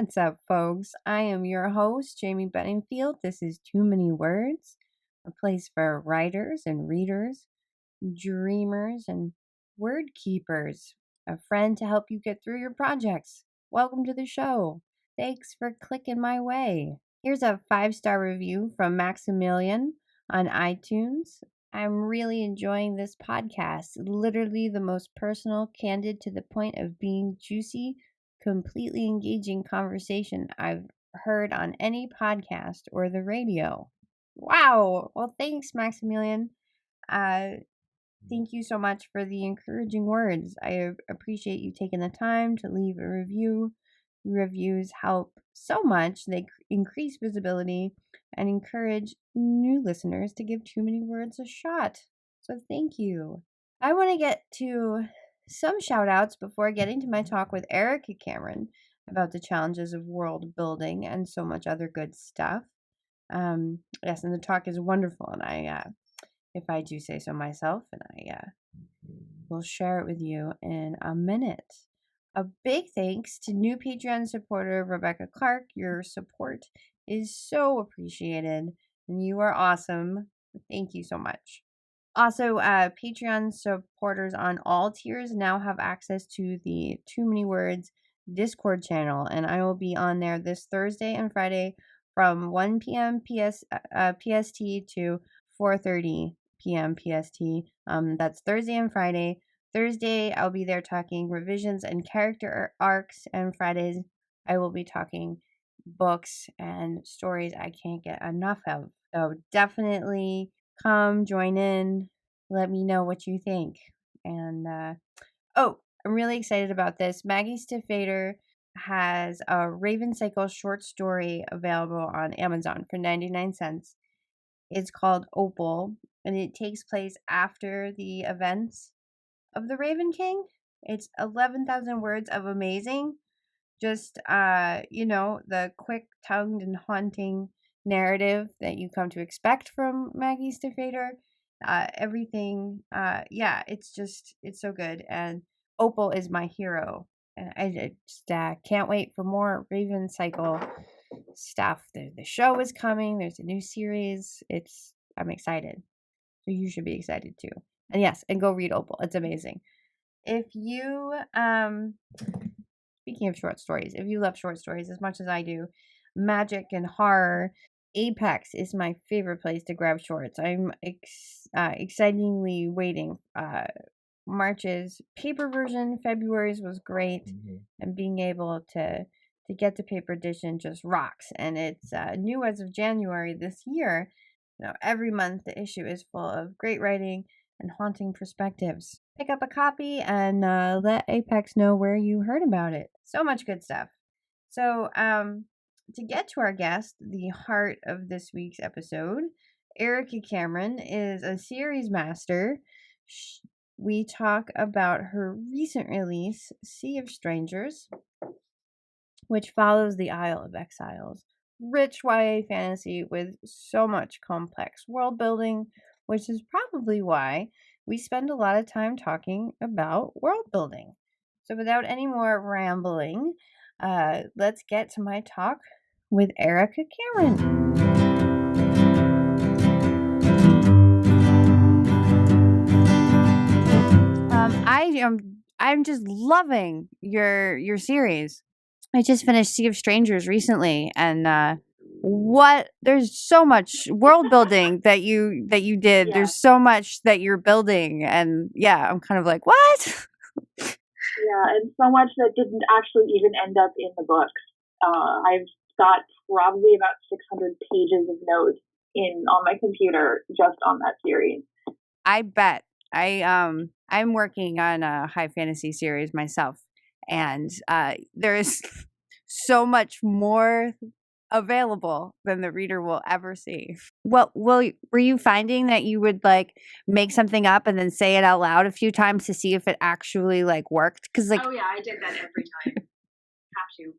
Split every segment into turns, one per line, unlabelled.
What's up, folks? I am your host, Jayme Benningfield. This is Too Many Words, a place for writers and readers, dreamers and word keepers, a friend to help you get through your projects. Welcome to the show. Thanks for clicking my way. Here's a 5-star review from Maximilian on iTunes. I'm really enjoying this podcast. Literally the most personal, candid, to the point of being juicy, completely engaging conversation I've heard on any podcast or the radio. Wow. Well, thanks, Maximilian. Thank you so much for the encouraging words. I appreciate you taking the time to leave a review. Reviews help so much. They increase visibility and encourage new listeners to give Too Many Words a shot. So thank you. I want to get to some shout outs before getting to my talk with Erica Cameron about the challenges of world building and so much other good stuff. Yes, and the talk is wonderful, and if I do say so myself, and I will share it with you in a minute. A big thanks to new Patreon supporter Rebecca Clark. Your support is so appreciated, and you are awesome. Thank you so much. Also, Patreon supporters on all tiers now have access to the Too Many Words Discord channel, and I will be on there this Thursday and Friday from 1 p.m. PST to 4:30 p.m. PST. That's Thursday and Friday. Thursday, I'll be there talking revisions and character arcs, and Fridays, I will be talking books and stories I can't get enough of. So definitely come join in. Let me know what you think. And I'm really excited about this. Maggie Stiefvater has a Raven Cycle short story available on Amazon for 99 cents. It's called Opal, and it takes place after the events of the Raven King. It's 11,000 words of amazing. Just, the quick-tongued and haunting narrative that you come to expect from Maggie Stiefvater. Everything, it's so good. And Opal is my hero. And I just can't wait for more Raven Cycle stuff. The show is coming. There's a new series. I'm excited. So you should be excited too. And yes, and go read Opal. It's amazing. If you, speaking of short stories, if you love short stories as much as I do, magic and horror, Apex is my favorite place to grab shorts. I'm excitingly waiting. March's paper version, February's was great, and being able to get the paper edition just rocks. And it's new as of January this year. Every month the issue is full of great writing and haunting perspectives. Pick up a copy and let Apex know where you heard about it. So much good stuff. So, to get to our guest, the heart of this week's episode, Erica Cameron is a series master. We talk about her recent release, Sea of Strangers, which follows the Isle of Exiles. Rich YA fantasy with so much complex world building, which is probably why we spend a lot of time talking about world building. So without any more rambling, let's get to my talk with Erica Cameron. I'm just loving your series. I just finished Sea of Strangers recently, and there's so much world building that you did. Yeah. There's so much that you're building, and yeah, I'm kind of like, what?
Yeah, and so much that didn't actually even end up in the books. I've got probably about 600 pages of notes on my computer just on that series.
I bet. I'm working on a high fantasy series myself, and there's so much more available than the reader will ever see. Well, were you finding that you would make something up and then say it out loud a few times to see if it actually worked? Because
oh yeah, I did that every time. Have to.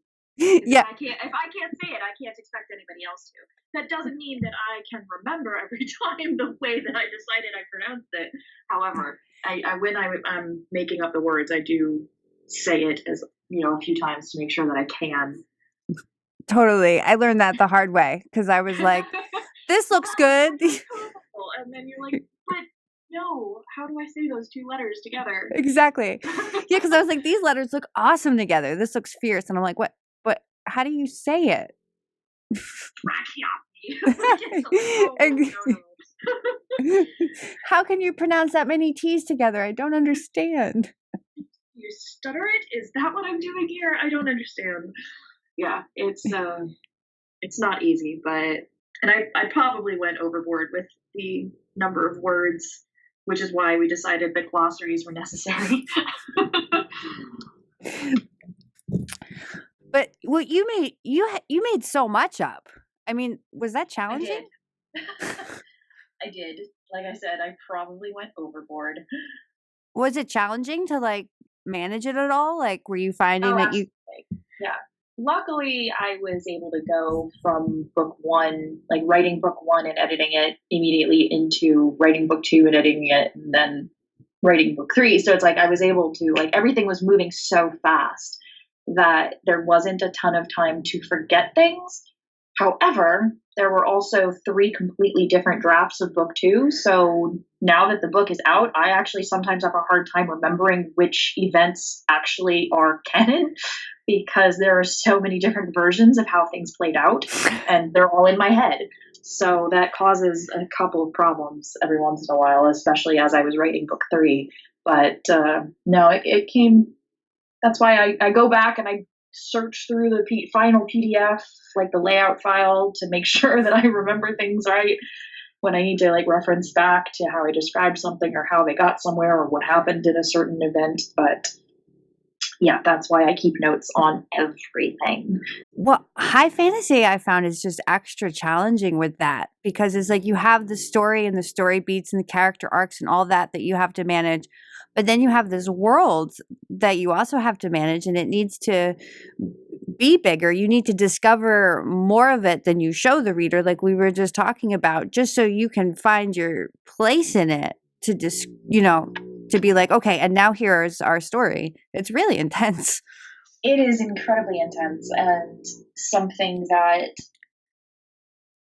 Yeah.
If I can't say it, I can't expect anybody else to. That doesn't mean that I can remember every time the way that I decided I pronounced it. However, when I'm making up the words, I do say it as a few times to make sure that I can
Totally. I learned that the hard way because I was like, this looks good.
And then you're like, but no, how do I say those two letters together?
Exactly. Yeah, because I was like, these letters look awesome together. This looks fierce. And I'm like, what? But how do you say it? How can you pronounce that many T's together? I don't understand.
You stutter it? Is that what I'm doing here? I don't understand. Yeah, it's not easy, but and I probably went overboard with the number of words, which is why we decided that glossaries were necessary.
But what you made so much up. I mean, was that challenging?
I did. Like I said, I probably went overboard.
Was it challenging to like manage it at all? Like, were you finding that you?
Yeah. Luckily, I was able to go from book one, like writing book one and editing it immediately into writing book two and editing it, and then writing book three. So it's like I was able to, like, everything was moving so fast that there wasn't a ton of time to forget things. However, there were also three completely different drafts of book two. So now that the book is out, I actually sometimes have a hard time remembering which events actually are canon because there are so many different versions of how things played out and they're all in my head. So that causes a couple of problems every once in a while, especially as I was writing book three. But no, it came. That's why I go back and I search through the final PDF, like the layout file, to make sure that I remember things right when I need to like reference back to how I described something or how they got somewhere or what happened in a certain event. But yeah, that's why I keep notes on everything.
Well, high fantasy I found is just extra challenging with that because it's like you have the story and the story beats and the character arcs and all that you have to manage. But then you have this world that you also have to manage and it needs to be bigger. You need to discover more of it than you show the reader, like we were just talking about, just so you can find your place in it to just, to be like, okay, and now here's our story. It's really intense.
It is incredibly intense and something that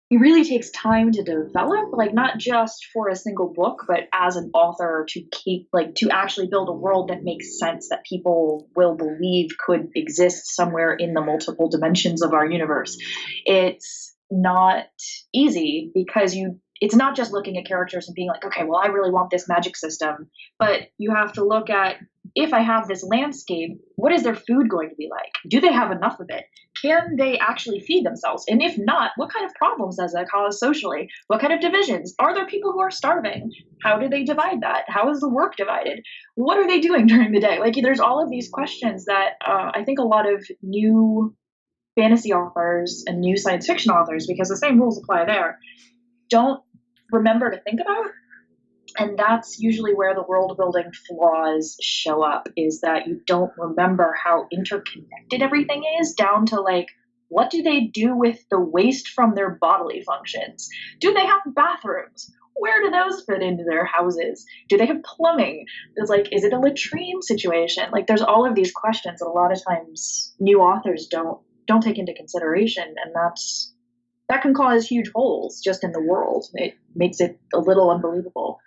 it really takes time to develop, like not just for a single book, but as an author to actually build a world that makes sense that people will believe could exist somewhere in the multiple dimensions of our universe. It's not easy because it's not just looking at characters and being like, okay, well, I really want this magic system, but you have to look at, if I have this landscape, what is their food going to be like? Do they have enough of it? Can they actually feed themselves? And if not, what kind of problems does that cause socially? What kind of divisions? Are there people who are starving? How do they divide that? How is the work divided? What are they doing during the day? Like, there's all of these questions that I think a lot of new fantasy authors and new science fiction authors, because the same rules apply there, don't remember to think about. And that's usually where the world building flaws show up, is that you don't remember how interconnected everything is, down to like, what do they do with the waste from their bodily functions? Do they have bathrooms? Where do those fit into their houses? Do they have plumbing? It's like, is it a latrine situation? Like, there's all of these questions that a lot of times new authors don't take into consideration, and that can cause huge holes just in the world. It makes it a little unbelievable.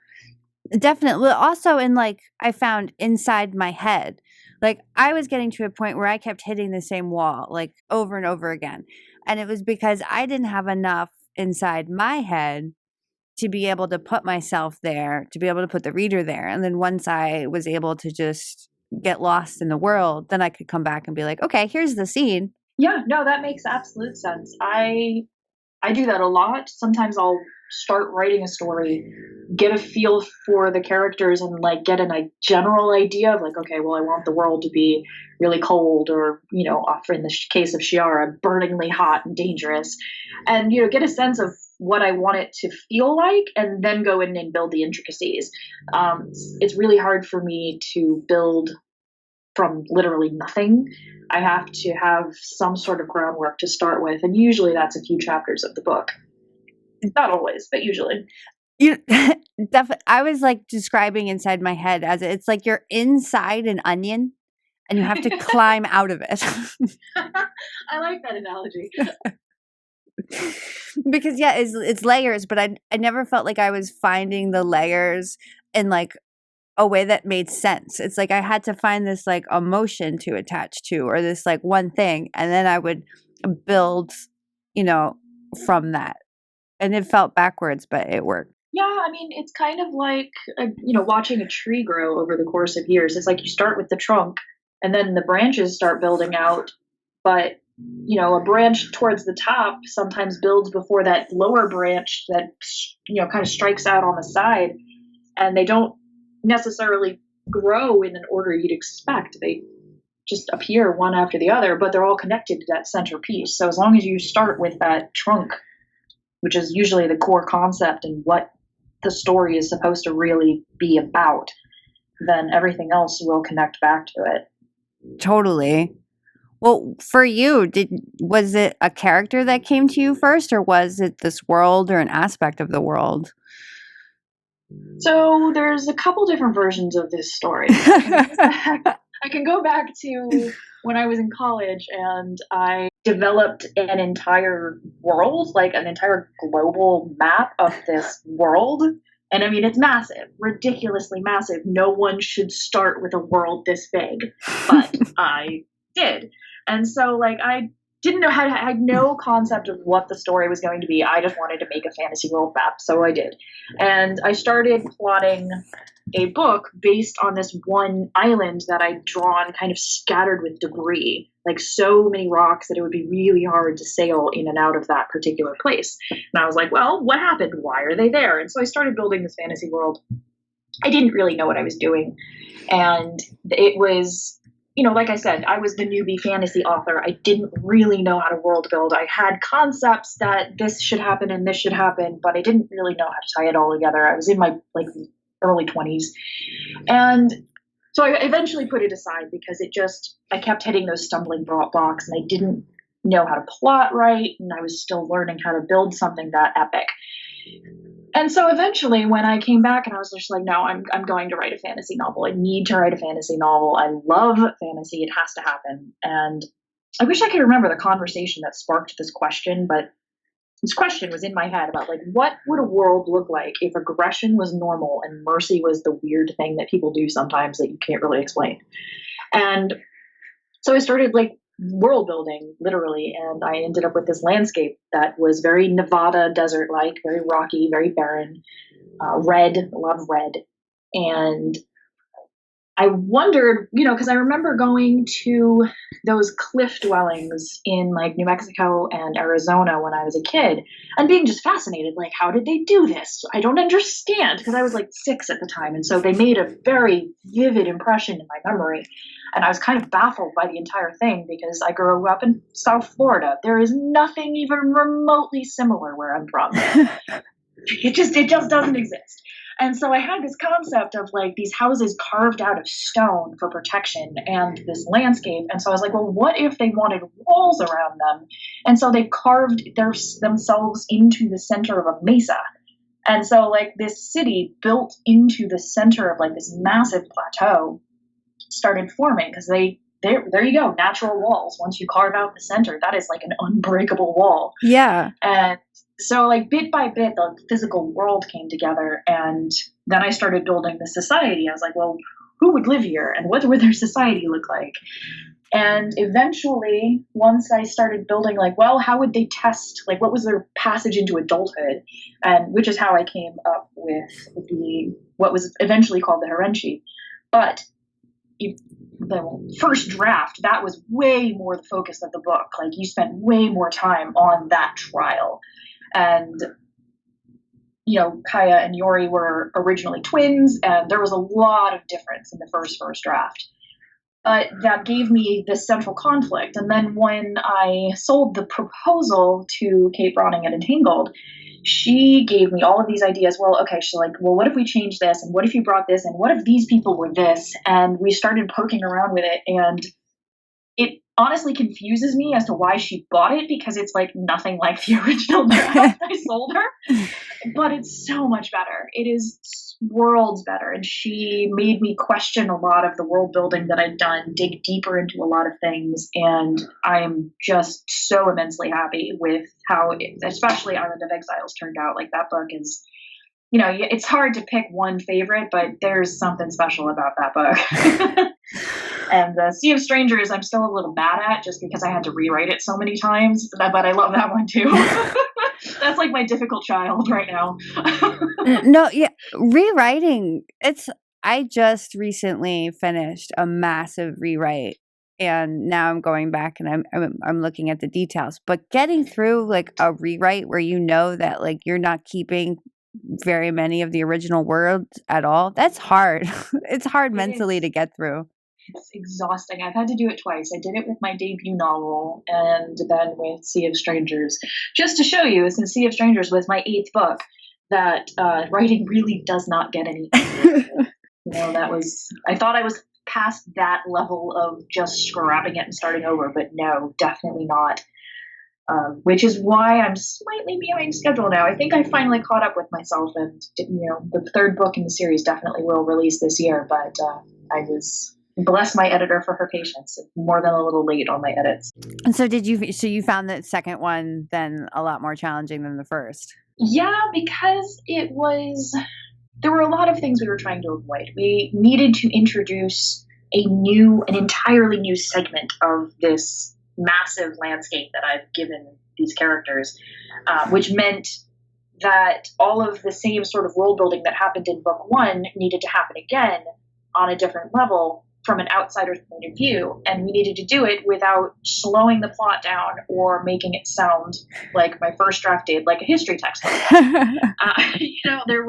Definitely. Also, I found inside my head, like I was getting to a point where I kept hitting the same wall, like over and over again. And it was because I didn't have enough inside my head to be able to put myself there, to be able to put the reader there. And then once I was able to just get lost in the world, then I could come back and be like, okay, here's the scene.
Yeah, no, that makes absolute sense. I do that a lot. Sometimes I'll start writing a story, get a feel for the characters, and like get a general idea of like, okay, well, I want the world to be really cold, or in the case of Shiara, burningly hot and dangerous, and get a sense of what I want it to feel like, and then go in and build the intricacies. It's really hard for me to build from literally nothing. I have to have some sort of groundwork to start with, and usually that's a few chapters of the book. Not always, but usually.
I was like describing inside my head as it's like you're inside an onion, and you have to climb out of it.
I like that analogy.
Because yeah, it's layers, but I never felt like I was finding the layers in like a way that made sense. It's like I had to find this like emotion to attach to, or this like one thing, and then I would build, from that. And it felt backwards, but it worked.
Yeah, I mean, it's kind of like, watching a tree grow over the course of years. It's like you start with the trunk and then the branches start building out. But, a branch towards the top sometimes builds before that lower branch that, kind of strikes out on the side. And they don't necessarily grow in an order you'd expect. They just appear one after the other, but they're all connected to that center piece. So as long as you start with that trunk, which is usually the core concept and what the story is supposed to really be about, then everything else will connect back to it.
Totally. Well, for you, was it a character that came to you first, or was it this world or an aspect of the world?
So there's a couple different versions of this story. I can go back to when I was in college and I developed an entire world, like an entire global map of this world. And I mean, it's massive, ridiculously massive. No one should start with a world this big, but I did. And so, like, I didn't know I had no concept of what the story was going to be. I just wanted to make a fantasy world map, so I did. And I started plotting a book based on this one island that I'd drawn kind of scattered with debris, like so many rocks that it would be really hard to sail in and out of that particular place. And I was like, well, what happened? Why are they there? And so I started building this fantasy world. I didn't really know what I was doing. And it was, like I said, I was the newbie fantasy author. I didn't really know how to world build. I had concepts that this should happen and this should happen, but I didn't really know how to tie it all together. I was in my early 20s. And so I eventually put it aside because I kept hitting those stumbling blocks and I didn't know how to plot right. And I was still learning how to build something that epic. And so eventually when I came back and I was just like, no, I'm going to write a fantasy novel. I need to write a fantasy novel. I love fantasy. It has to happen. And I wish I could remember the conversation that sparked this question, but this question was in my head about like, what would a world look like if aggression was normal and mercy was the weird thing that people do sometimes that you can't really explain? And so I started like world building literally, and I ended up with this landscape that was very Nevada desert-like, very rocky, very barren, red, love red. And I wondered, because I remember going to those cliff dwellings in like New Mexico and Arizona when I was a kid and being just fascinated, like, how did they do this? I don't understand, because I was like 6 at the time. And so they made a very vivid impression in my memory. And I was kind of baffled by the entire thing because I grew up in South Florida. There is nothing even remotely similar where I'm from. It just doesn't exist. And so I had this concept of like these houses carved out of stone for protection and this landscape. And so I was like, well, what if they wanted walls around them? And so they carved themselves into the center of a mesa. And so like this city built into the center of like this massive plateau started forming because there you go, natural walls. Once you carve out the center, that is like an unbreakable wall.
Yeah.
And so like bit by bit, the physical world came together. And then I started building the society. I was like, well, who would live here and what would their society look like? And eventually, once I started building, like, well, how would they test, like, what was their passage into adulthood? And which is how I came up with what was eventually called the Herenchi. But the first draft, that was way more the focus of the book. Like, you spent way more time on that trial. And, Kaya and Yori were originally twins, and there was a lot of difference in the first draft. But that gave me this central conflict. And then when I sold the proposal to Kate Browning at Entangled, she gave me all of these ideas. Well, okay, she's like, well, what if we change this? And what if you brought this? And what if these people were this? And we started poking around with it. And it
honestly confuses me as to why she bought it, because it's like nothing like the original draft I sold her. But it's so much better. It is worlds better. And she made me question a lot of the world building that I'd done, dig deeper into a lot of things. And I am just so immensely happy with how, especially Island of Exiles turned out. Like, that book is, it's hard to pick one favorite, but there's something special about that book. And Sea of Strangers, I'm still a little mad at, just because I had to rewrite it so many times, but I love that one too. That's like my difficult child right now.
No, yeah, rewriting. I just recently finished a massive rewrite, and now I'm going back and I'm looking at the details. But getting through like a rewrite where that like you're not keeping very many of the original words at all, that's hard. It's hard mentally to get through.
It's exhausting. I've had to do it twice. I did it with my debut novel and then with Sea of Strangers. Just to show you, since Sea of Strangers was my 8th book, that writing really does not get any easier. I thought I was past that level of just scrapping it and starting over, but no, definitely not. Which is why I'm slightly behind schedule now. I think I finally caught up with myself, and the 3rd book in the series definitely will release this year, but I was... bless my editor for her patience. More than a little late on my edits.
And so you found that second one then a lot more challenging than the first?
Yeah, because there were a lot of things we were trying to avoid. We needed to introduce an entirely new segment of this massive landscape that I've given these characters, which meant that all of the same sort of world building that happened in book 1 needed to happen again on a different level, from an outsider's point of view, and we needed to do it without slowing the plot down or making it sound like my first draft did, like a history textbook. There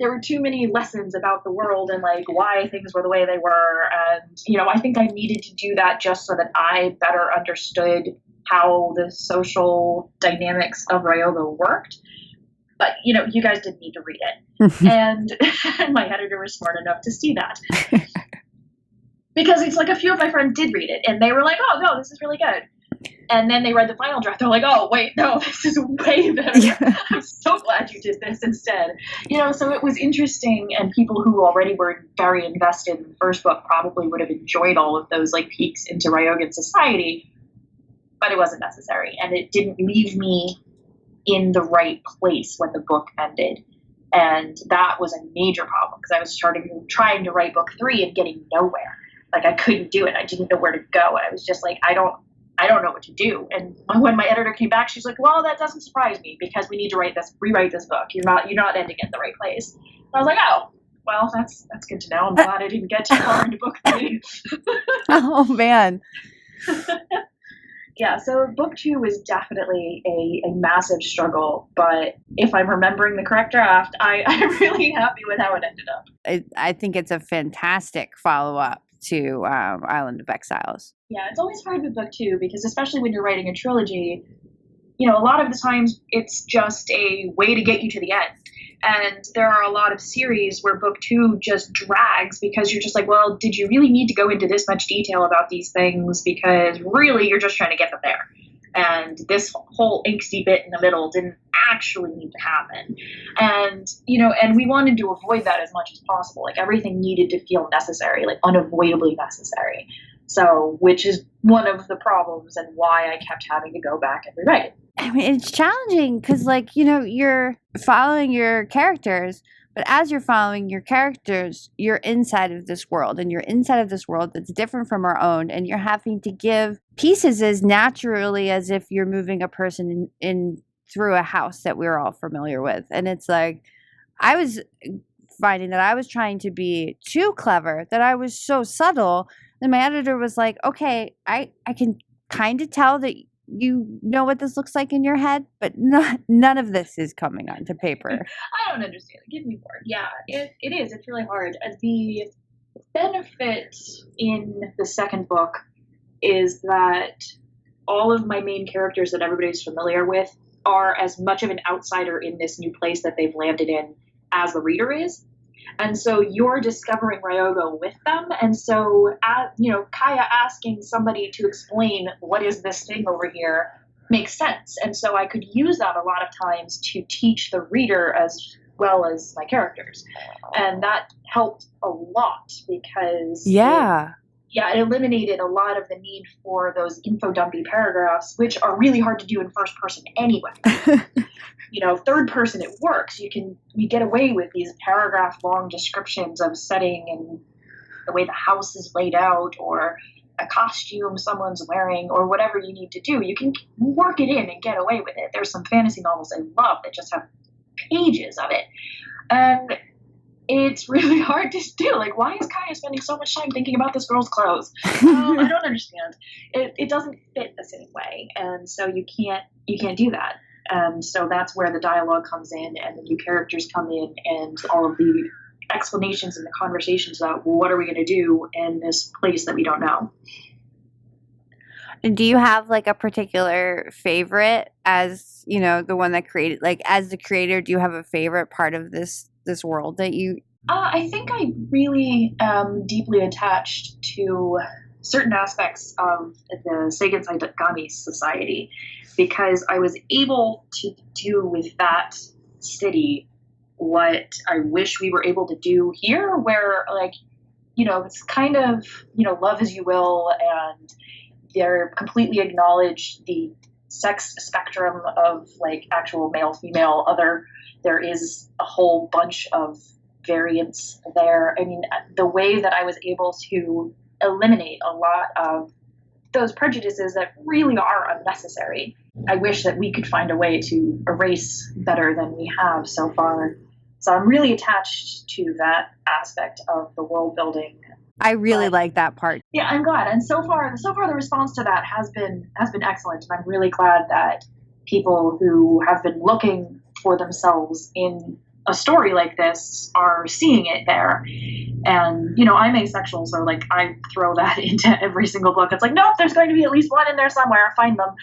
were too many lessons about the world and like why things were the way they were, and I think I needed to do that just so that I better understood how the social dynamics of Ryoga worked. But you guys didn't need to read it, and my editor was smart enough to see that. Because it's like a few of my friends did read it, and they were like, "Oh no, this is really good." And then they read the final draft. They're like, "Oh wait, no, this is way better. Yeah. I'm so glad you did this instead." So it was interesting, and people who already were very invested in the first book probably would have enjoyed all of those like peeks into Ryogan society, but it wasn't necessary, and it didn't leave me in the right place when the book ended. And that was a major problem, because I was trying to write book 3 and getting nowhere. Like, I couldn't do it. I didn't know where to go. I was just like, I don't know what to do. And when my editor came back, she's like, "Well, that doesn't surprise me, because we need to rewrite this book. You're not ending it in the right place." And I was like, "Oh, well, that's good to know. I'm glad I didn't get too far into book 3.
Oh man.
Yeah, so book 2 was definitely a massive struggle, but if I'm remembering the correct draft, I'm really happy with how it ended up.
I think it's a fantastic follow-up to Island of Exiles.
Yeah, it's always hard with book 2, because especially when you're writing a trilogy, a lot of the times it's just a way to get you to the end. And there are a lot of series where book 2 just drags, because you're just like, well, did you really need to go into this much detail about these things? Because really, you're just trying to get them there. And this whole angsty bit in the middle didn't actually need to happen. And, and we wanted to avoid that as much as possible. Like, everything needed to feel necessary, like unavoidably necessary. So, which is one of the problems and why I kept having to go back and rewrite it.
I mean, it's challenging because, you're following your characters, but as you're following your characters, you're inside of this world, and you're inside of this world that's different from our own, and you're having to give pieces as naturally as if you're moving a person in through a house that we're all familiar with. And it's like, I was finding that I was trying to be too clever, that I was so subtle. And my editor was like, "Okay, I can kind of tell that you know what this looks like in your head, but none of this is coming onto paper."
I don't understand. Give me more. Yeah, it is. It's really hard. The benefit in the second book is that all of my main characters that everybody's familiar with are as much of an outsider in this new place that they've landed in as the reader is. And so you're discovering Ryoga with them. And so, Kaya asking somebody to explain what is this thing over here makes sense. And so I could use that a lot of times to teach the reader as well as my characters. And that helped a lot because it eliminated a lot of the need for those info dumpy paragraphs, which are really hard to do in first person anyway. Third person, it works. You get away with these paragraph long descriptions of setting and the way the house is laid out, or a costume someone's wearing, or whatever you need to do. You can work it in and get away with it. There's some fantasy novels I love that just have pages of it. And it's really hard to do. Like, why is Kaya spending so much time thinking about this girl's clothes? I don't understand. It doesn't fit the same way. And so you can't do that. And so that's where the dialogue comes in and the new characters come in and all of the explanations and the conversations about, well, what are we going to do in this place that we don't know?
Do you have like a particular favorite as, the one that created, like as the creator, do you have a favorite part of this world that you...
I think I really am deeply attached to certain aspects of the Seigen Saigami Society, because I was able to do with that city what I wish we were able to do here, where it's kind of, love as you will, and they're completely acknowledge the sex spectrum of like actual male, female, other. There is a whole bunch of variants there. I mean, the way that I was able to eliminate a lot of those prejudices that really are unnecessary, I wish that we could find a way to erase better than we have so far. So I'm really attached to that aspect of the world building.
I really like that part.
Yeah, I'm glad. And so far the response to that has been excellent. And I'm really glad that people who have been looking for themselves in a story like this are seeing it there. And, I'm asexual, so like I throw that into every single book. It's like, nope, there's going to be at least one in there somewhere. Find them,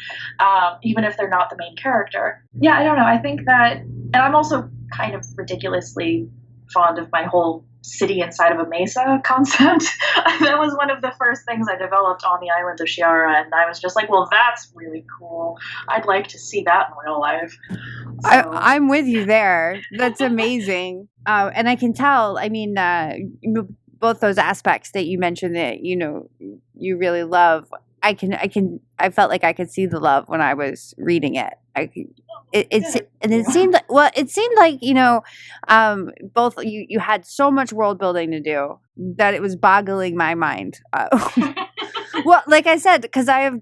even if they're not the main character. Yeah, I don't know. I think that, and I'm also kind of ridiculously fond of my whole city inside of a mesa concept. That was one of the first things I developed on the island of Shiara, and I was just like, well, that's really cool. I'd like to see that in real life. So.
I'm with you there. That's amazing. And I can tell, I mean, both those aspects that you mentioned that, you really love, I felt like I could see the love when I was reading it. It seemed like both you had so much world building to do that it was boggling my mind. Well, like I said, because I've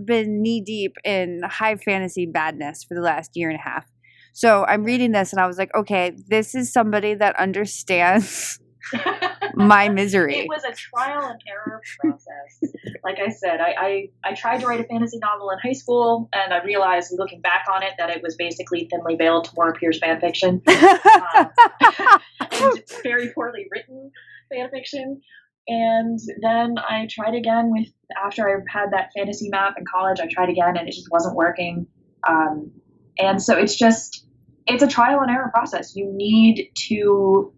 been knee deep in high fantasy badness for the last year and a half. So I'm reading this and I was like, okay, this is somebody that understands my misery.
It was a trial and error process. Like I said, I tried to write a fantasy novel in high school, and I realized, looking back on it, that it was basically thinly veiled Tamora Pierce fan fiction. And very poorly written fan fiction. And then I tried again after I had that fantasy map in college, I tried again and it just wasn't working. And so it's a trial and error process. You need to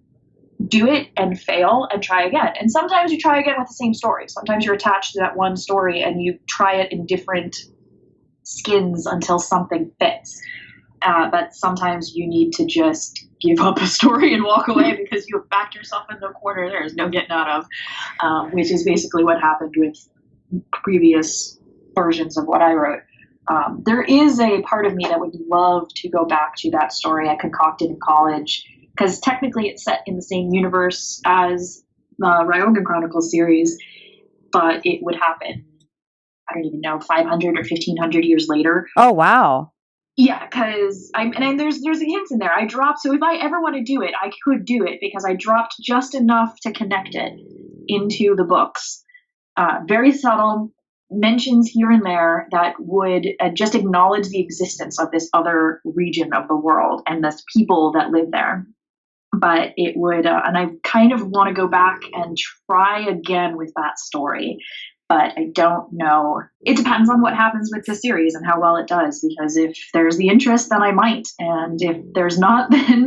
do it and fail and try again. And sometimes you try again with the same story. Sometimes you're attached to that one story and you try it in different skins until something fits. But sometimes you need to just give up a story and walk away because you have backed yourself into a corner there's no getting out of, which is basically what happened with previous versions of what I wrote. There is a part of me that would love to go back to that story I concocted in college, because technically it's set in the same universe as the Ryogan Chronicles series, but it would happen, I don't even know, 500 or 1500 years later.
Oh, wow.
Yeah, because there's hints in there. So if I ever want to do it, I could do it because I dropped just enough to connect it into the books. Very subtle mentions here and there that would just acknowledge the existence of this other region of the world and the people that live there. But it would, and I kind of want to go back and try again with that story, But I don't know. It depends on what happens with the series and how well it does, because if there's the interest, then I might. And if there's not, then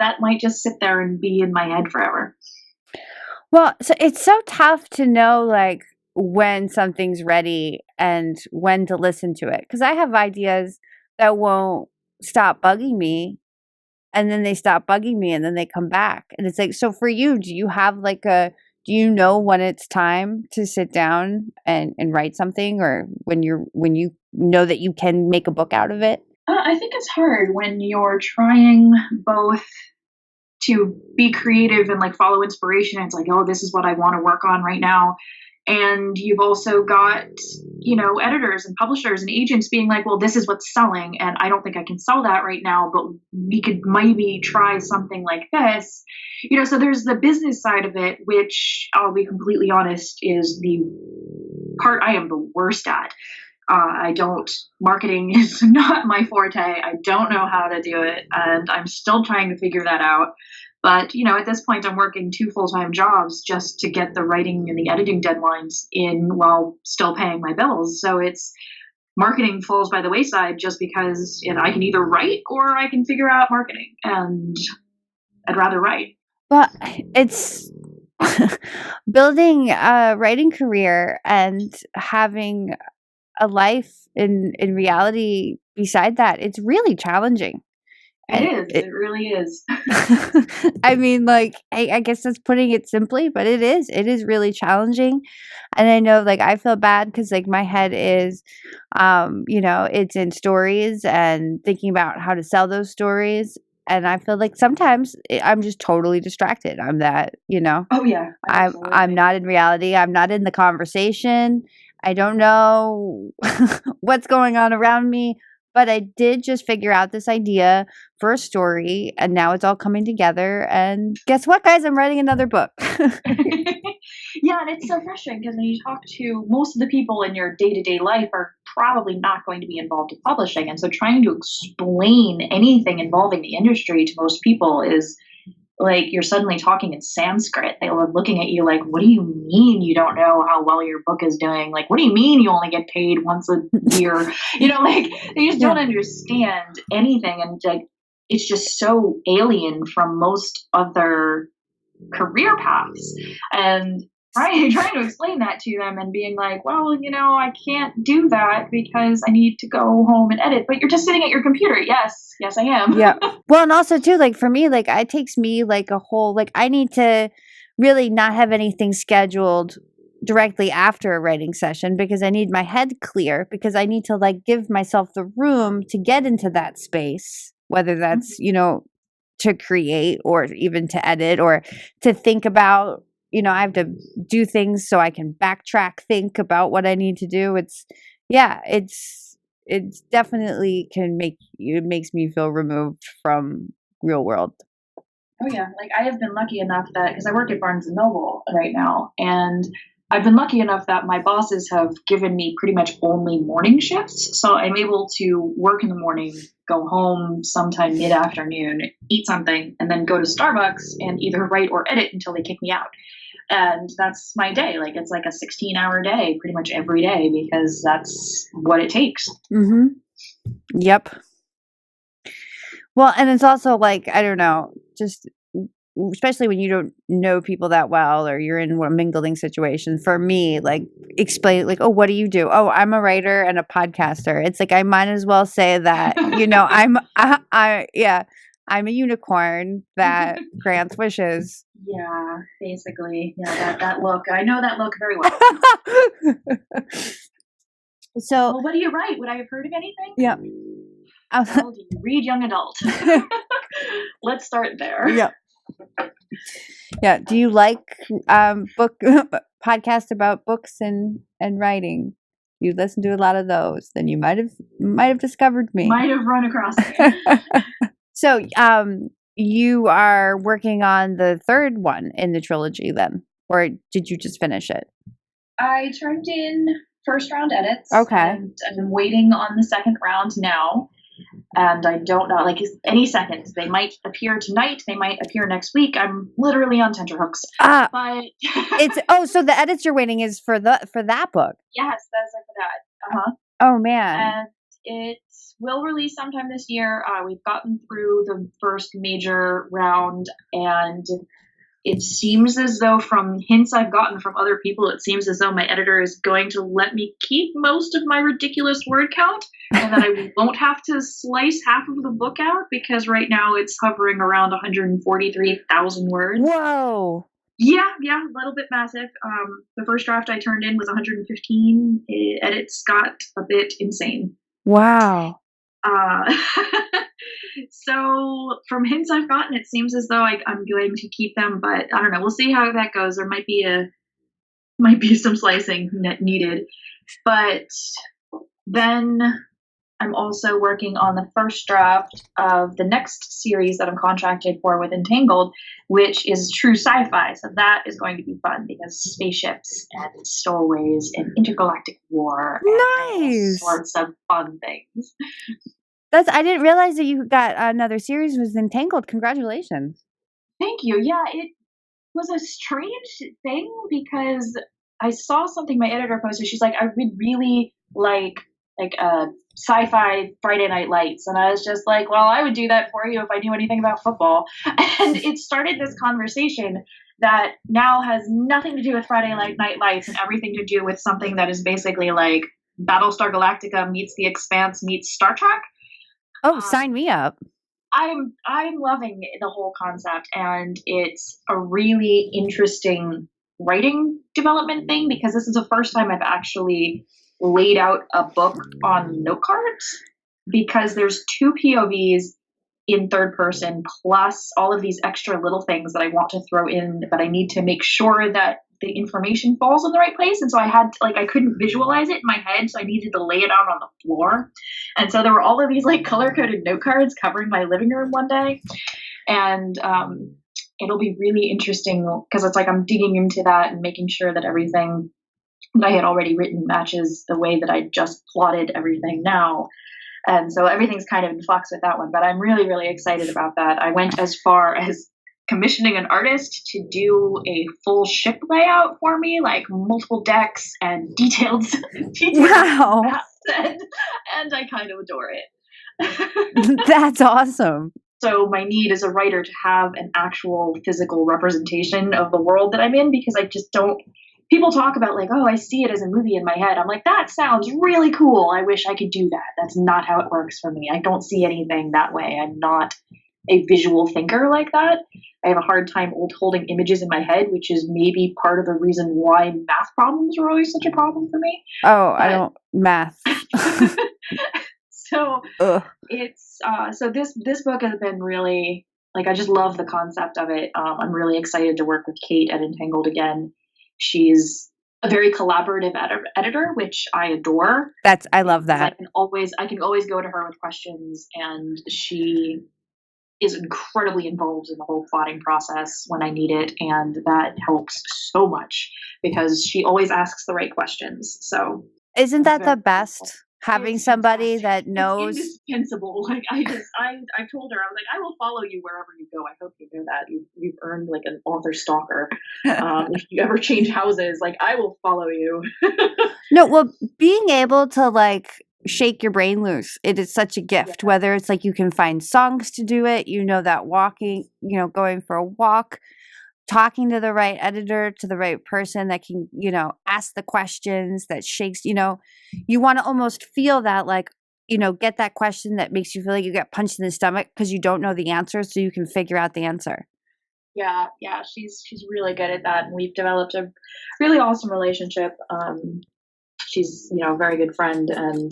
that might just sit there and be in my head forever.
Well, so it's so tough to know like when something's ready and when to listen to it. Because I have ideas that won't stop bugging me, and then they stop bugging me, and then they come back. And it's like, so for you, do you have like do you know when it's time to sit down and write something, or when you know that you can make a book out of it?
I think it's hard when you're trying both to be creative and like follow inspiration. And it's like, oh, this is what I want to work on right now. And you've also got, editors and publishers and agents being like, well, this is what's selling, and I don't think I can sell that right now, but we could maybe try something like this. So there's the business side of it, which I'll be completely honest is the part I am the worst at. Marketing is not my forte. I don't know how to do it, and I'm still trying to figure that out. But, at this point, I'm working 2 full-time jobs just to get the writing and the editing deadlines in while still paying my bills. So it's marketing falls by the wayside just because I can either write or I can figure out marketing, and I'd rather write.
Well, it's building a writing career and having a life in reality beside that. It's really challenging.
It really is.
I mean, like, I guess that's putting it simply, but it is really challenging. And I know, like, I feel bad because, like, my head is, it's in stories and thinking about how to sell those stories. And I feel like sometimes I'm just totally distracted. I'm that,
Oh yeah,
I'm not in reality. I'm not in the conversation. I don't know what's going on around me. But I did just figure out this idea for a story, and now it's all coming together. And guess what, guys? I'm writing another book.
Yeah, and it's so frustrating because when you talk to most of the people in your day-to-day life are probably not going to be involved in publishing. And so trying to explain anything involving the industry to most people is like you're suddenly talking in Sanskrit. They were looking at you like, what do you mean you don't know how well your book is doing? Like, what do you mean you only get paid once a year? Like they just don't understand anything. And like, it's just so alien from most other career paths. And trying to explain that to them and being like, well, I can't do that because I need to go home and edit. But you're just sitting at your computer. Yes, I am.
Yeah. Well, and also too, like for me, like it takes me like a whole, like I need to really not have anything scheduled directly after a writing session because I need my head clear, because I need to like give myself the room to get into that space, whether that's, to create or even to edit or to think about, I have to do things so I can think about what I need to do. It's definitely it makes me feel removed from real world.
Oh yeah, like I have been lucky enough that because I work at Barnes and Noble right now, and I've been lucky enough that my bosses have given me pretty much only morning shifts, so I'm able to work in the morning, go home sometime mid-afternoon, eat something, and then go to Starbucks and either write or edit until they kick me out. And that's my day. Like it's like a 16-hour day pretty much every day because that's what it takes.
Mm-hmm. Yep. Well, and it's also like, I don't know, just especially when you don't know people that well or you're in a mingling situation. For me, like explain like, oh, what do you do? Oh, I'm a writer and a podcaster. It's like I might as well say that, I'm a unicorn that grants wishes.
Yeah, basically. Yeah, that look. I know that look very well.
So,
well, what do you write? Would I have heard of anything?
Yeah.
Well, do you read young adult? Let's start there.
Yeah. Yeah. Do you like book podcasts about books and writing? You listen to a lot of those, then you might have discovered me.
Might have run across me.
So, you are working on the third one in the trilogy then, or did you just finish it?
I turned in first round edits.
Okay.
And I'm waiting on the second round now. And I don't know, like any second. They might appear tonight. They might appear next week. I'm literally on tenterhooks. But
so the edits you're waiting is for that book.
Yes, that's it for that. Uh-huh.
Oh man.
And it will release sometime this year. We've gotten through the first major round, and it seems as though, from hints I've gotten from other people, it seems as though my editor is going to let me keep most of my ridiculous word count, and that I won't have to slice half of the book out, because right now it's hovering around 143,000 words.
Whoa.
Yeah, a little bit massive. The first draft I turned in was 115. Edits got a bit insane.
Wow.
So from hints I've gotten, it seems as though I'm going to keep them, but I don't know. We'll see how that goes. There might be some slicing needed, but then I'm also working on the first draft of the next series that I'm contracted for with Entangled, which is true sci-fi. So that is going to be fun, because spaceships and stowaways and intergalactic war and all sorts of fun things.
I didn't realize that you got another series with Entangled. Congratulations.
Thank you. Yeah, it was a strange thing, because I saw something my editor posted. She's like, I would really like sci-fi Friday Night Lights, and I was just like, well, I would do that for you if I knew anything about football. And it started this conversation that now has nothing to do with Friday Night Lights and everything to do with something that is basically like Battlestar Galactica meets The Expanse meets Star Trek.
Oh, sign me up.
I'm loving the whole concept, and it's a really interesting writing development thing, because this is the first time I've actually laid out a book on note cards, because there's 2 POVs in third person, plus all of these extra little things that I want to throw in, but I need to make sure that the information falls in the right place. And so I couldn't visualize it in my head, so I needed to lay it out on the floor. And so there were all of these like color-coded note cards covering my living room one day. And it'll be really interesting, because it's like I'm digging into that and making sure that everything that I had already written matches the way that I just plotted everything now. And so everything's kind of in flux with that one, but I'm really, really excited about that. I went as far as commissioning an artist to do a full ship layout for me, like multiple decks and detailed
wow.
maps, and I kind of adore it.
That's awesome.
So my need as a writer to have an actual physical representation of the world that I'm in, because I just don't. People talk about like, oh, I see it as a movie in my head. I'm like, that sounds really cool. I wish I could do that. That's not how it works for me. I don't see anything that way. I'm not a visual thinker like that. I have a hard time holding images in my head, which is maybe part of the reason why math problems are always such a problem for me.
Oh, I don't math.
So it's so this book has been really, like, I just love the concept of it. I'm really excited to work with Kate at Entangled again. She's a very collaborative editor, which I adore.
I love that.
I can always go to her with questions, and she is incredibly involved in the whole plotting process when I need it, and that helps so much, because she always asks the right questions. So
isn't that the best? Helpful. Having
it's
somebody
fantastic.
that knows.
It's indispensable. Like I told her, I was like, I will follow you wherever you go. I hope you know that. You've earned like an author stalker. If you ever change houses, like I will follow you.
No, well, being able to like shake your brain loose, it is such a gift. Yeah. Whether it's like you can find songs to do it, that walking, going for a walk, talking to the right editor, to the right person that can, ask the questions that shakes, you want to almost feel that like, get that question that makes you feel like you get punched in the stomach because you don't know the answer, so you can figure out the answer.
Yeah, she's really good at that, and we've developed a really awesome relationship. She's, a very good friend and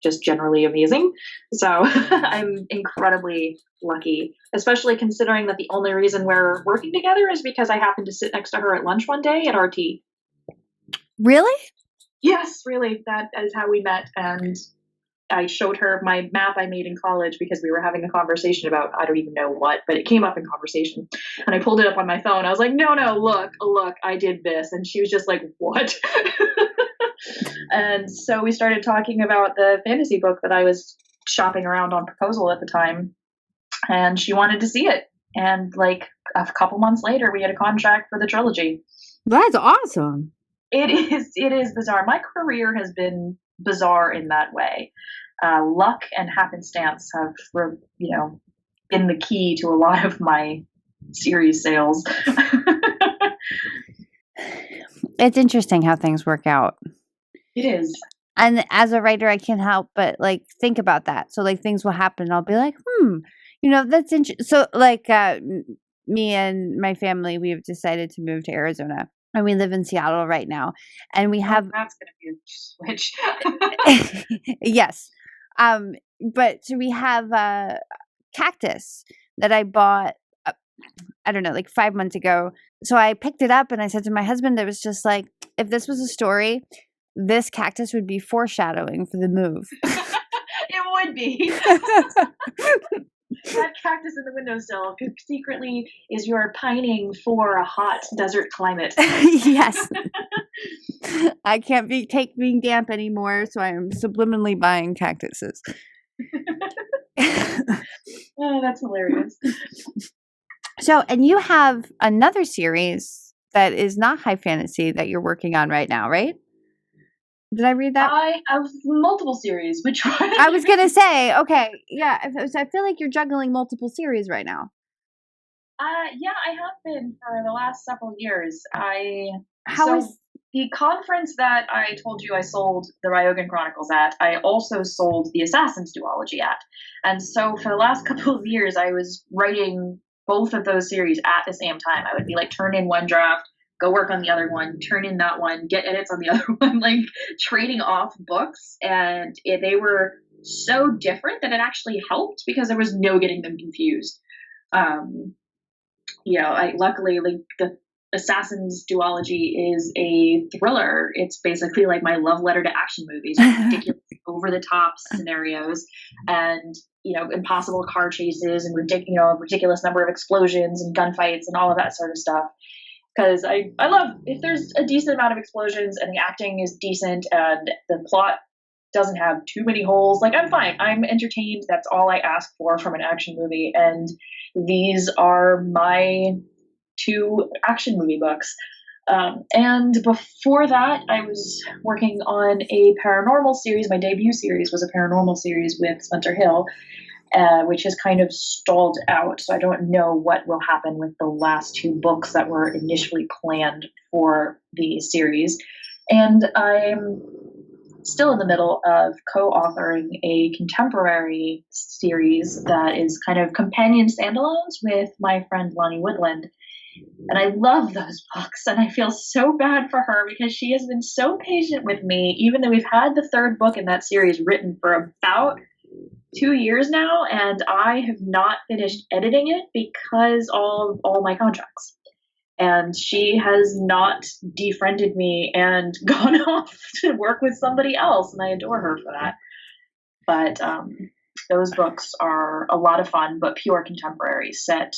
just generally amazing. So I'm incredibly lucky, especially considering that the only reason we're working together is because I happened to sit next to her at lunch one day at RT.
Really?
Yes, really. That is how we met. And I showed her my map I made in college because we were having a conversation about, I don't even know what, but it came up in conversation. And I pulled it up on my phone. I was like, no, look, I did this. And she was just like, what? And so we started talking about the fantasy book that I was shopping around on Proposal at the time, and she wanted to see it. And like a couple months later, we had a contract for the trilogy.
That's awesome.
It is bizarre. My career has been bizarre in that way. Luck and happenstance have, been the key to a lot of my series sales.
It's interesting how things work out.
It is.
And as a writer, I can't help but like think about that. So like things will happen and I'll be like, that's interesting. So like me and my family, we have decided to move to Arizona and we live in Seattle right now. And we have
that's going to be a switch.
yes. But so we have a cactus that I bought I don't know, like 5 months ago. So I picked it up and I said to my husband, it was just like, if this was a story, this cactus would be foreshadowing for the move.
It would be. That cactus in the windowsill secretly is your pining for a hot desert climate.
Yes. I can't take being damp anymore, so I am subliminally buying cactuses.
Oh, that's hilarious.
So, and you have another series that is not high fantasy that you're working on right now, right? Did I read that?
I have multiple series. Which one?
I was going to say, okay, yeah. I feel like you're juggling multiple series right now.
Yeah, I have been for the last several years.
How is
the conference that I told you I sold the Ryogan Chronicles at, I also sold the Assassin's duology at. And so for the last couple of years, I was writing both of those series at the same time. I would be like, turn in one draft, go work on the other one, turn in that one, get edits on the other one, like trading off books. And they were so different that it actually helped because there was no getting them confused. Luckily, like the Assassin's duology is a thriller. It's basically like my love letter to action movies, ridiculous, over the top scenarios, and impossible car chases and ridiculous number of explosions and gunfights and all of that sort of stuff. Because I love if there's a decent amount of explosions and the acting is decent and the plot doesn't have too many holes, like I'm fine. I'm entertained. That's all I ask for from an action movie. And these are my 2 action movie books. And before that, I was working on a paranormal series. My debut series was a paranormal series with Spencer Hill, which has kind of stalled out. So I don't know what will happen with the last 2 books that were initially planned for the series. And I'm still in the middle of co-authoring a contemporary series that is kind of companion standalones with my friend Lonnie Woodland. And I love those books, and I feel so bad for her because she has been so patient with me, even though we've had the 3rd book in that series written for about 2 years now, and I have not finished editing it because of all my contracts. And she has not defriended me and gone off to work with somebody else, and I adore her for that. But those books are a lot of fun, but pure contemporary, set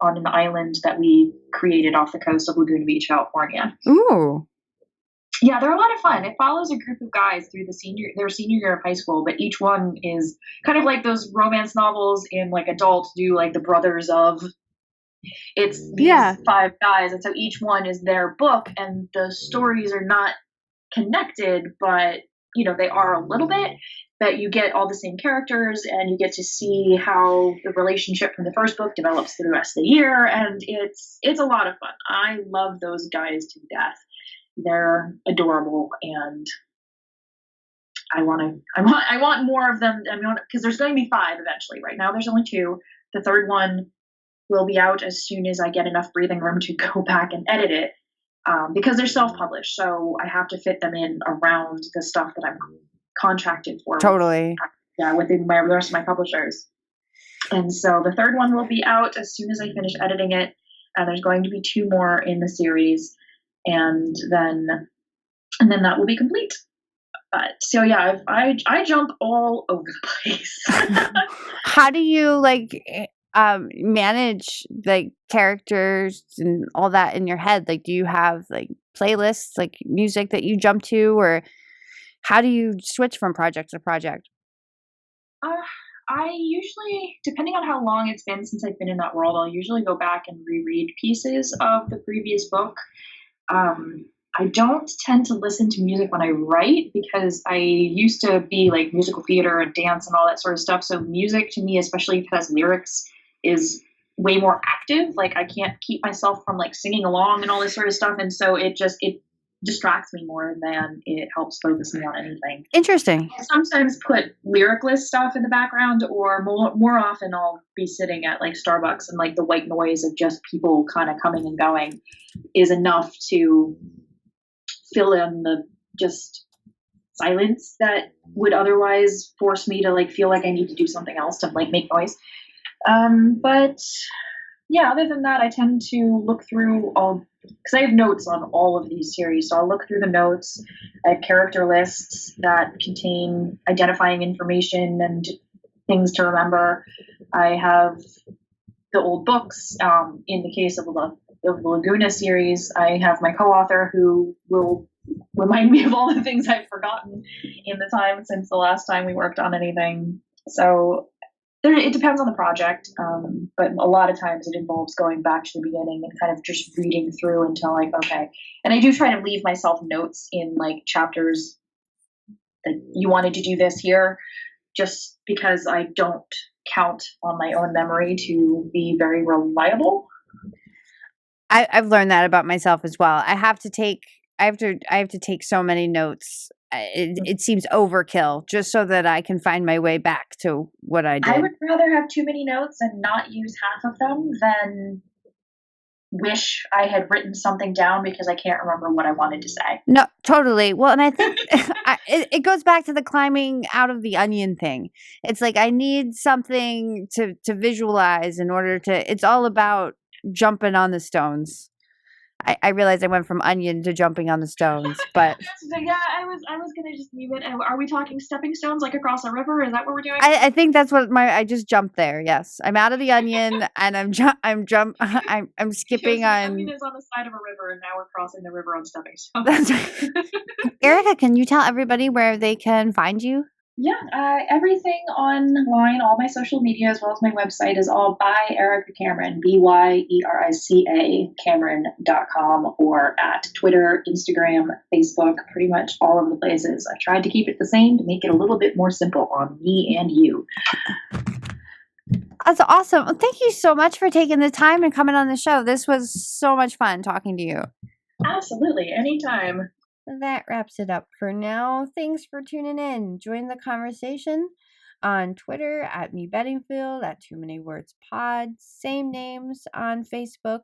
on an island that we created off the coast of Laguna Beach, California.
Ooh.
Yeah, they're a lot of fun. It follows a group of guys through their senior year of high school, but each one is kind of like those romance novels in like adult do, like the brothers of. It's these 5 guys, and so each one is their book, and the stories are not connected, but they are a little bit. That you get all the same characters, and you get to see how the relationship from the first book develops through the rest of the year, and it's a lot of fun. I love those guys to death. They're adorable, and I want more of them. Because there's going to be 5 eventually. Right now, there's only 2. The 3rd one will be out as soon as I get enough breathing room to go back and edit it, because they're self-published, so I have to fit them in around the stuff that I'm contracted for.
Totally.
With the rest of my publishers. And so the 3rd one will be out as soon as I finish editing it, and there's going to be 2 more in the series, and then that will be complete. So yeah, I jump all over the place.
How do you manage like characters and all that in your head? Like, do you have like playlists, like music that you jump to, or how do you switch from project to project?
I usually, depending on how long it's been since I've been in that world, I'll usually go back and reread pieces of the previous book. I don't tend to listen to music when I write because I used to be like musical theater and dance and all that sort of stuff. So music to me, especially if it has lyrics, is way more active. Like I can't keep myself from like singing along and all this sort of stuff. And so it distracts me more than it helps focus me on anything.
Interesting.
I sometimes put lyricless stuff in the background, or more often I'll be sitting at like Starbucks and like the white noise of just people kind of coming and going is enough to fill in the just silence that would otherwise force me to like feel like I need to do something else to like make noise. But yeah, other than that, I tend to look through all because I have notes on all of these series. So I'll look through the notes. I have character lists that contain identifying information and things to remember. I have the old books. In the case of the Laguna series, I have my co-author who will remind me of all the things I've forgotten in the time since the last time we worked on anything. So it depends on the project, but a lot of times it involves going back to the beginning and kind of just reading through until like, okay. And I do try to leave myself notes in like chapters that you wanted to do this here, just because I don't count on my own memory to be very reliable.
I've learned that about myself as well. I have to take so many notes. It seems overkill just so that I can find my way back to what I did.
I would rather have too many notes and not use half of them than wish I had written something down because I can't remember what I wanted to say.
No, totally. Well, and I think it goes back to the climbing out of the onion thing. It's like I need something to visualize in order to. It's all about jumping on the stones. I realized I went from onion to jumping on the stones, but
yeah, I was gonna just leave it. Are we talking stepping stones like across a river? Is that what we're doing?
I think that's what I just jumped there. Yes, I'm out of the onion and I'm skipping
yes,
on.
The onion is on the side of a river, and now we're crossing the river on stepping stones.
That's right. Erica, can you tell everybody where they can find you?
Yeah, everything online, all my social media as well as my website is all by Erica Cameron, BYERICA Cameron.com, or at Twitter, Instagram, Facebook, pretty much all of the places. I tried to keep it the same to make it a little bit more simple on me and you.
That's awesome. Well, thank you so much for taking the time and coming on the show. This was so much fun talking to you.
Absolutely, anytime.
That wraps it up for now. Thanks for tuning in. Join the conversation on Twitter at Me Bedingfield, at Too Many Words Pod. Same names on Facebook.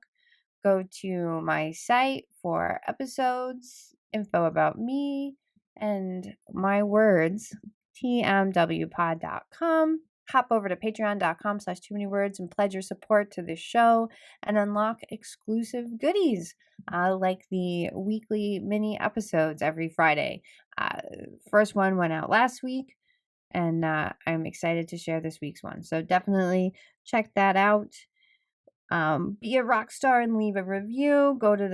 Go to my site for episodes, info about me, and my words, tmwpod.com. Hop over to patreon.com/too many words and pledge your support to this show and unlock exclusive goodies like the weekly mini episodes every Friday. First one went out last week, and I'm excited to share this week's one. So definitely check that out. Be a rock star and leave a review. Go to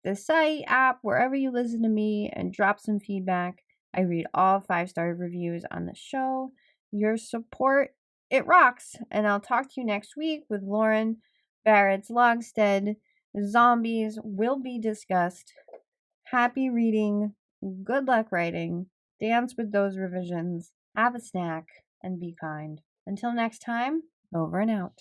the site, app, wherever you listen to me, and drop some feedback. I read all 5-star reviews on the show. Your support, it rocks. And I'll talk to you next week with Lauren Barrett's Logstead. Zombies will be discussed. Happy reading. Good luck writing. Dance with those revisions. Have a snack and be kind. Until next time, over and out.